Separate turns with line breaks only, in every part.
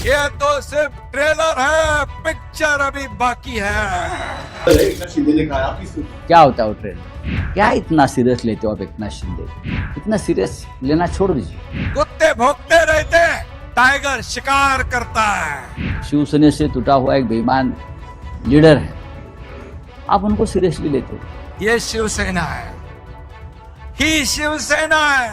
ये तो सिर्फ ट्रेलर है, पिक्चर अभी बाकी है।
एकनाथ शिंदे ने कहा कि
क्या होता है वो ट्रेलर? क्या इतना सीरियस लेते हो आप एकनाथ शिंदे? इतना सीरियस लेना छोड़ दीजिए।
कुत्ते भौंकते रहते, टाइगर शिकार करता है।
शिवसेना से टूटा हुआ एक बेईमान लीडर है, आप उनको सीरियसली लेते हो?
ये शिवसेना है, ही शिवसेना है।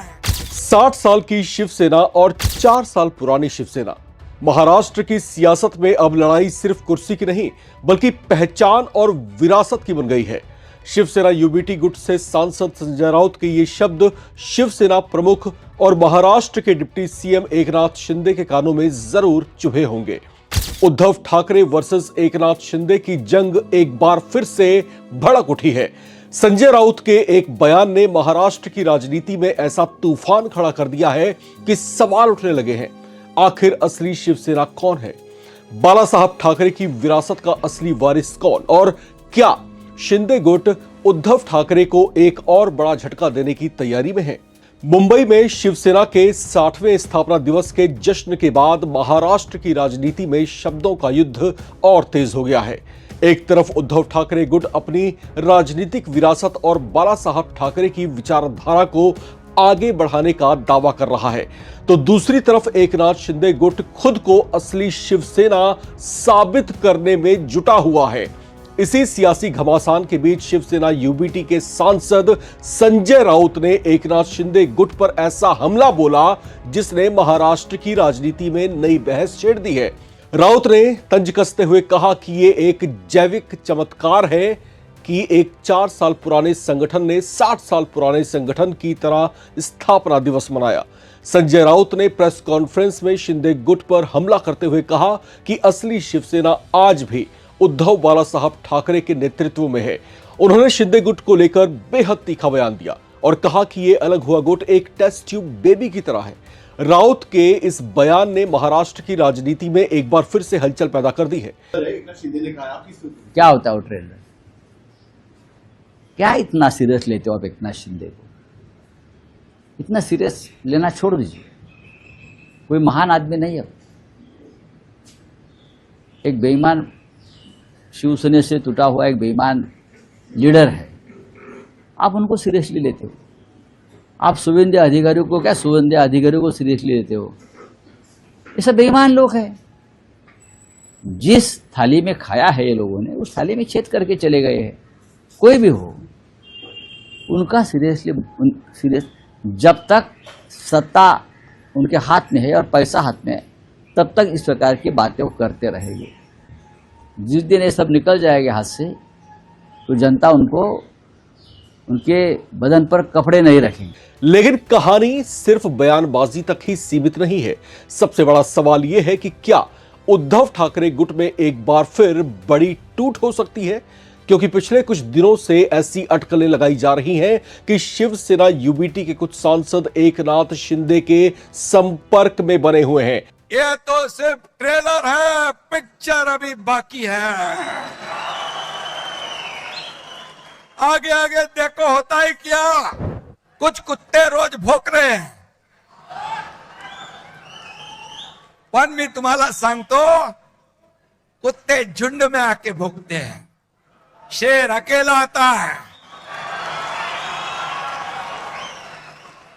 60 साल की शिवसेना और 4 साल पुरानी शिवसेना। महाराष्ट्र की सियासत में अब लड़ाई सिर्फ कुर्सी की नहीं बल्कि पहचान और विरासत की बन गई है। शिवसेना यूबीटी गुट से सांसद संजय राउत के ये शब्द शिवसेना प्रमुख और महाराष्ट्र के डिप्टी सीएम एकनाथ शिंदे के कानों में जरूर चुभे होंगे। उद्धव ठाकरे वर्सेस एकनाथ शिंदे की जंग एक बार फिर से भड़क उठी है। संजय राउत के एक बयान ने महाराष्ट्र की राजनीति में ऐसा तूफान खड़ा कर दिया है कि सवाल उठने लगे हैं, आखिर असली शिवसेना कौन है? बाला साहब ठाकरे की विरासत का असली वारिस कौन? और क्या शिंदे गुट उद्धव ठाकरे को एक और बड़ा झटका देने की तैयारी में है? मुंबई में शिवसेना के 60वें स्थापना दिवस के जश्न के बाद महाराष्ट्र की राजनीति में शब्दों का युद्ध और तेज हो गया है। एक तरफ उद्धव ठाकरे गुट अपनी राजनीतिक विरासत और बाला साहब ठाकरे की विचारधारा को आगे बढ़ाने का दावा कर रहा है, तो दूसरी तरफ एकनाथ शिंदे गुट खुद को असली शिवसेना साबित करने में जुटा हुआ है। इसी सियासी घमासान के बीच शिवसेना यूबीटी के सांसद संजय राउत ने एकनाथ शिंदे गुट पर ऐसा हमला बोला जिसने महाराष्ट्र की राजनीति में नई बहस छेड़ दी है। राउत ने तंज कसते हुए कहा कि ये एक जैविक चमत्कार है कि एक 4 साल पुराने संगठन ने 60 साल पुराने संगठन की तरह स्थापना दिवस मनाया। संजय राउत ने प्रेस कॉन्फ्रेंस में शिंदे गुट पर हमला करते हुए कहा कि असली शिवसेना आज भी उद्धव बाला साहब ठाकरे के नेतृत्व में है। उन्होंने शिंदे गुट को लेकर बेहद तीखा बयान दिया और कहा कि यह अलग हुआ गुट एक टेस्ट ट्यूब बेबी की तरह है। राउत के इस बयान ने महाराष्ट्र की राजनीति में एक बार फिर से हलचल पैदा कर दी है। एकनाथ शिंदे ने कहा कि
क्या होता है वो ट्रेलर? क्या इतना सीरियस लेते हो आप एकनाथ शिंदे को? इतना सीरियस लेना छोड़ दीजिए। कोई महान आदमी नहीं है, एक बेईमान शिवसेना से टूटा हुआ एक बेईमान लीडर है, आप उनको सीरियसली लेते हो? आप शुभेंदु अधिकारी को क्या शुभेंदु अधिकारी को सीरियसली लेते हो? ये सब बेईमान लोग हैं। जिस थाली में खाया है ये लोगों ने उस थाली में छेद करके चले गए हैं। कोई भी हो उनका सीरियस जब तक सत्ता उनके हाथ में है और पैसा हाथ में है तब तक इस प्रकार की बातें वो करते रहेंगे। जिस दिन ये सब निकल जाएगा हाथ से तो जनता उनको उनके बदन पर कपड़े नहीं रखेंगे।
लेकिन कहानी सिर्फ बयानबाजी तक ही सीमित नहीं है। सबसे बड़ा सवाल यह है कि क्या उद्धव ठाकरे गुट में एक बार फिर बड़ी टूट हो सकती है? क्योंकि पिछले कुछ दिनों से ऐसी अटकलें लगाई जा रही हैं कि शिवसेना यूबीटी के कुछ सांसद एकनाथ शिंदे के संपर्क में बने हुए हैं।
ये तो सिर्फ ट्रेलर है, पिक्चर अभी बाकी है। आगे आगे देखो होता है क्या। कुछ कुत्ते रोज भोंक रहे हैं, पण मी तुम्हाला सांगतो कुत्ते झुंड में आके भोंकते हैं, शेर अकेला आता है।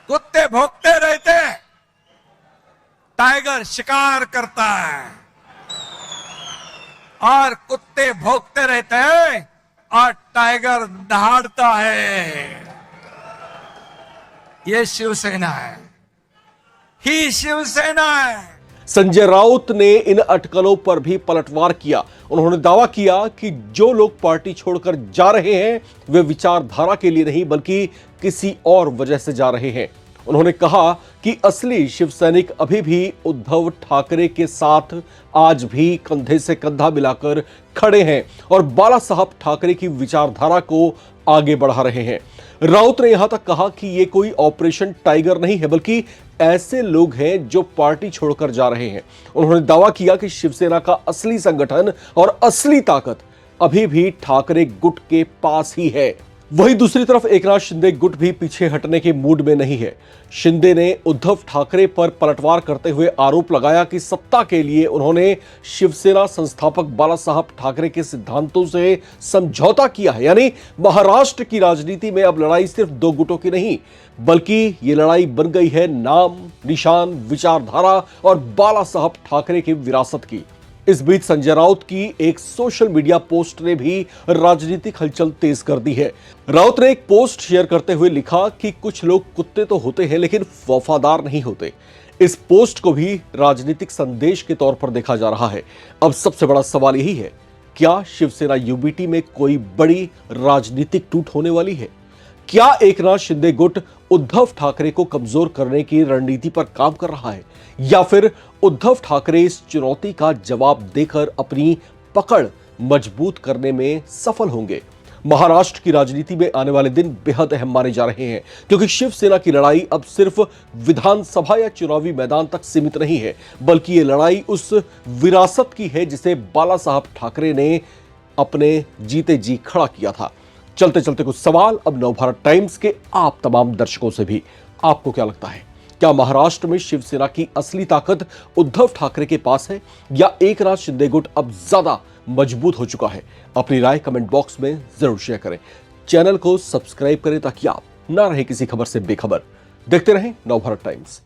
कुत्ते भोंकते रहते, टाइगर शिकार करता है। और कुत्ते भौंकते रहते हैं और टाइगर दहाड़ता है। ये शिवसेना है, ही शिवसेना है।
संजय राउत ने इन अटकलों पर भी पलटवार किया। उन्होंने दावा किया कि जो लोग पार्टी छोड़कर जा रहे हैं वे विचारधारा के लिए नहीं बल्कि किसी और वजह से जा रहे हैं। उन्होंने कहा कि असली शिव सैनिक अभी भी उद्धव ठाकरे के साथ आज भी कंधे से कंधा मिलाकर खड़े हैं और बाला साहब ठाकरे की विचारधारा को आगे बढ़ा रहे हैं। राउत ने यहां तक कहा कि यह कोई ऑपरेशन टाइगर नहीं है बल्कि ऐसे लोग हैं जो पार्टी छोड़कर जा रहे हैं। उन्होंने दावा किया कि शिवसेना का असली संगठन और असली ताकत अभी भी ठाकरे गुट के पास ही है। वहीं दूसरी तरफ एकनाथ शिंदे गुट भी पीछे हटने के मूड में नहीं है। शिंदे ने उद्धव ठाकरे पर पलटवार करते हुए आरोप लगाया कि सत्ता के लिए उन्होंने शिवसेना संस्थापक बाला साहब ठाकरे के सिद्धांतों से समझौता किया है। यानी महाराष्ट्र की राजनीति में अब लड़ाई सिर्फ दो गुटों की नहीं, बल्कि ये लड़ाई बन गई है नाम, निशान, विचारधारा और बाला साहब ठाकरे की विरासत की। इस बीच संजय राउत की एक सोशल मीडिया पोस्ट ने भी राजनीतिक हलचल तेज कर दी है। राउत ने एक पोस्ट शेयर करते हुए लिखा कि कुछ लोग कुत्ते तो होते हैं लेकिन वफादार नहीं होते। इस पोस्ट को भी राजनीतिक संदेश के तौर पर देखा जा रहा है। अब सबसे बड़ा सवाल यही है, क्या शिवसेना यूबीटी में कोई बड़ी राजनीतिक टूट होने वाली है? क्या एकनाथ शिंदे गुट उद्धव ठाकरे को कमजोर करने की रणनीति पर काम कर रहा है, या फिर उद्धव ठाकरे इस चुनौती का जवाब देकर अपनी पकड़ मजबूत करने में सफल होंगे? महाराष्ट्र की राजनीति में आने वाले दिन बेहद अहम माने जा रहे हैं, क्योंकि शिवसेना की लड़ाई अब सिर्फ विधानसभा या चुनावी मैदान तक सीमित नहीं है, बल्कि ये लड़ाई उस विरासत की है जिसे बाला साहब ठाकरे ने अपने जीते जी खड़ा किया था। चलते चलते कुछ सवाल अब नवभारत टाइम्स के आप तमाम दर्शकों से भी। आपको क्या लगता है, क्या महाराष्ट्र में शिवसेना की असली ताकत उद्धव ठाकरे के पास है, या एकनाथ शिंदे गुट अब ज्यादा मजबूत हो चुका है? अपनी राय कमेंट बॉक्स में जरूर शेयर करें। चैनल को सब्सक्राइब करें ताकि आप ना रहे किसी खबर से बेखबर। देखते रहें नवभारत टाइम्स।